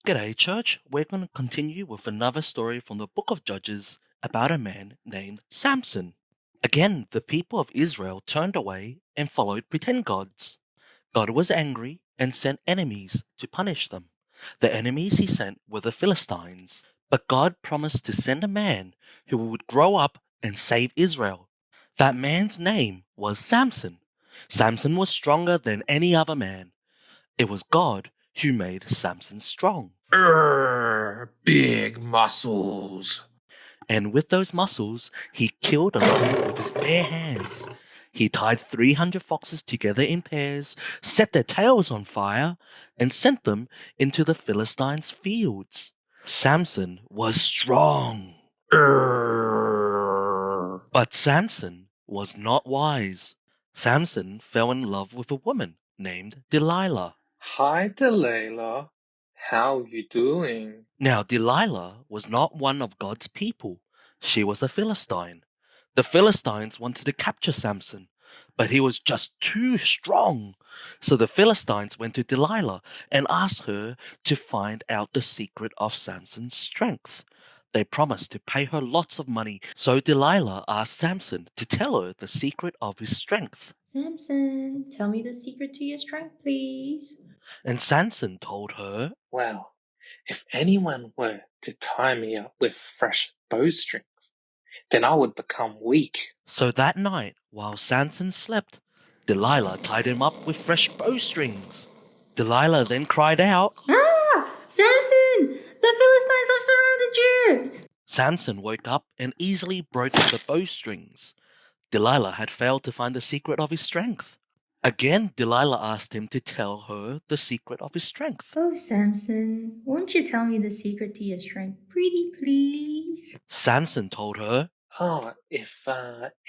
G'day, church. We're going to continue with another story from the book of Judges about a man named Samson. Again, the people of Israel turned away and followed pretend gods. God was angry and sent enemies to punish them. The enemies he sent were the Philistines. But God promised to send a man who would grow up and save Israel. That man's name was Samson. Samson was stronger than any other man. It was God who made Samson strong. Big muscles. And with those muscles, he killed a lion with his bare hands. He tied 300 foxes together in pairs, set their tails on fire, and sent them into the Philistines' fields. Samson was strong. But Samson was not wise. Samson fell in love with a woman named Delilah. Hi, Delilah. How you doing? Now Delilah was not one of God's people. She was a Philistine. The Philistines wanted to capture Samson, but he was just too strong. So the Philistines went to Delilah and asked her to find out the secret of Samson's strength. They promised to pay her lots of money, so Delilah asked Samson to tell her the secret of his strength. Samson, tell me the secret to your strength, please. And Samson told her, Well, if anyone were to tie me up with fresh bowstrings, then I would become weak. So that night, while Samson slept, Delilah tied him up with fresh bowstrings. Delilah then cried out, Ah! Samson! The Philistines have surrounded you! Samson woke up and easily broke the bowstrings. Delilah had failed to find the secret of his strength. Again, Delilah asked him to tell her the secret of his strength. Oh, Samson, won't you tell me the secret to your strength, pretty please? Samson told her, If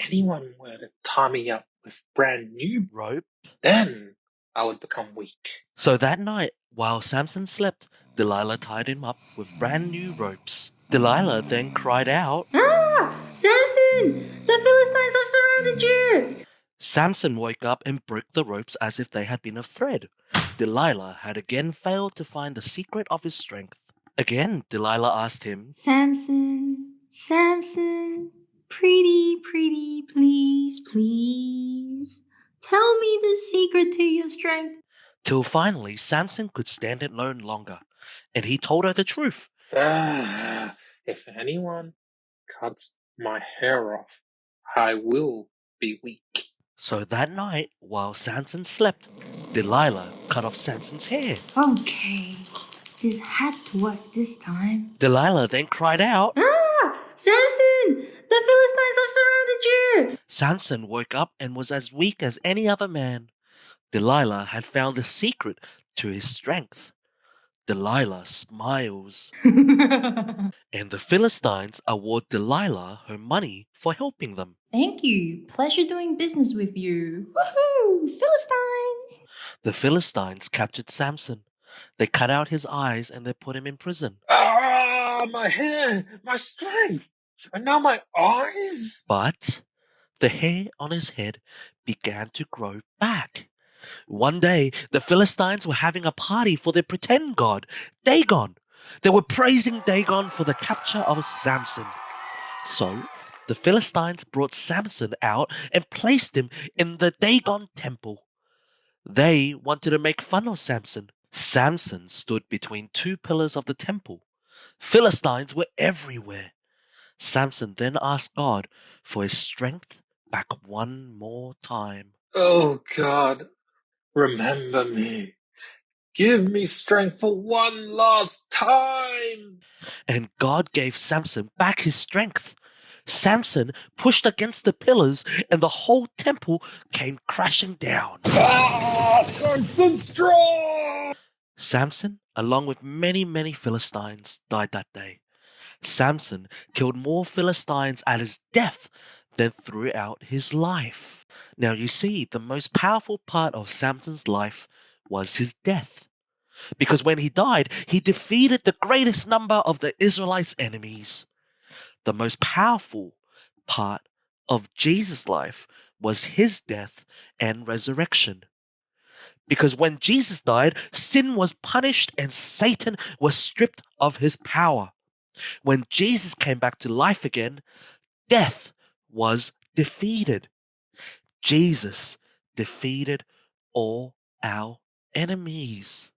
anyone were to tie me up with brand new rope. then I would become weak. So that night, while Samson slept, Delilah tied him up with brand new ropes. Delilah then cried out, Ah! Samson! The Philistines have surrounded you! Samson woke up and broke the ropes as if they had been of thread. Delilah had again failed to find the secret of his strength. Again, Delilah asked him, Samson, pretty please. Tell me the secret to your strength. Till finally Samson could stand it no longer, and he told her the truth. If anyone cuts my hair off, I will be weak. So that night, while Samson slept, Delilah cut off Samson's hair. Okay, this has to work this time. Delilah then cried out, Ah! Samson! The Philistines have surrounded you! Samson woke up and was as weak as any other man. Delilah had found the secret to his strength. Delilah smiles, and the Philistines award Delilah her money for helping them. Thank you. Pleasure doing business with you. Woohoo! Philistines! The Philistines captured Samson. They cut out his eyes and they put him in prison. My hair, my strength, and now my eyes. But the hair on his head began to grow back. One day, the Philistines were having a party for their pretend god, Dagon. They were praising Dagon for the capture of Samson. So, the Philistines brought Samson out and placed him in the Dagon temple. They wanted to make fun of Samson. Samson stood between two pillars of the temple. Philistines were everywhere. Samson then asked God for his strength back one more time. Oh God, remember me. Give me strength for one last time. And God gave Samson back his strength. Samson pushed against the pillars and the whole temple came crashing down. Samson strong! Samson, along with many Philistines, died that day. Samson killed more Philistines at his death than throughout his life. Now you see, the most powerful part of Samson's life was his death. Because when he died, he defeated the greatest number of the Israelites' enemies. The most powerful part of Jesus' life was his death and resurrection. Because when Jesus died, sin was punished and Satan was stripped of his power. When Jesus came back to life again, death was defeated. Jesus defeated all our enemies.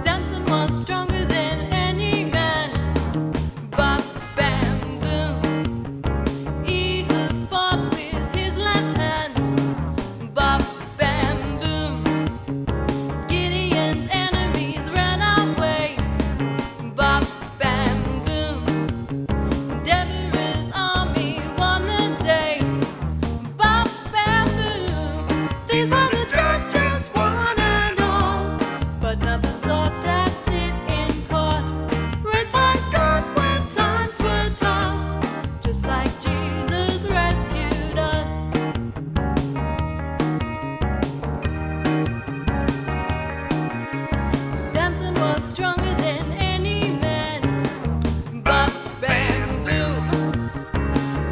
Samson was stronger than any man. Bop, bam, boom. He who fought with his left hand. Bop, bam, boom. Gideon's enemies ran away. Bop, bam, boom. Deborah's army won the day. Bop, bam, boom. These were the judges, one and all. But not the sword that sit in court. Raised by God when times were tough. Just like Jesus rescued us. Samson was stronger than any man. Bop, bam, boom.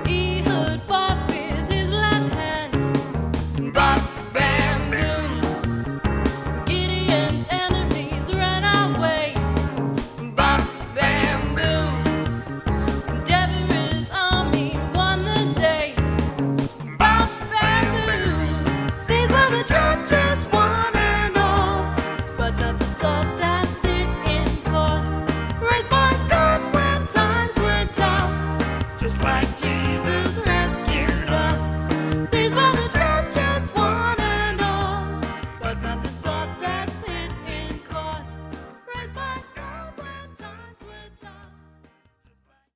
Ehud fought with his left hand. Bop, bam, boom. Gideon's enemies ran away. Bop, bam, boom. Deborah's army won the day. Bop, bam, boom. These were the judges, one and all. But not the sword that sit in court. Raised by God when times were tough. Just like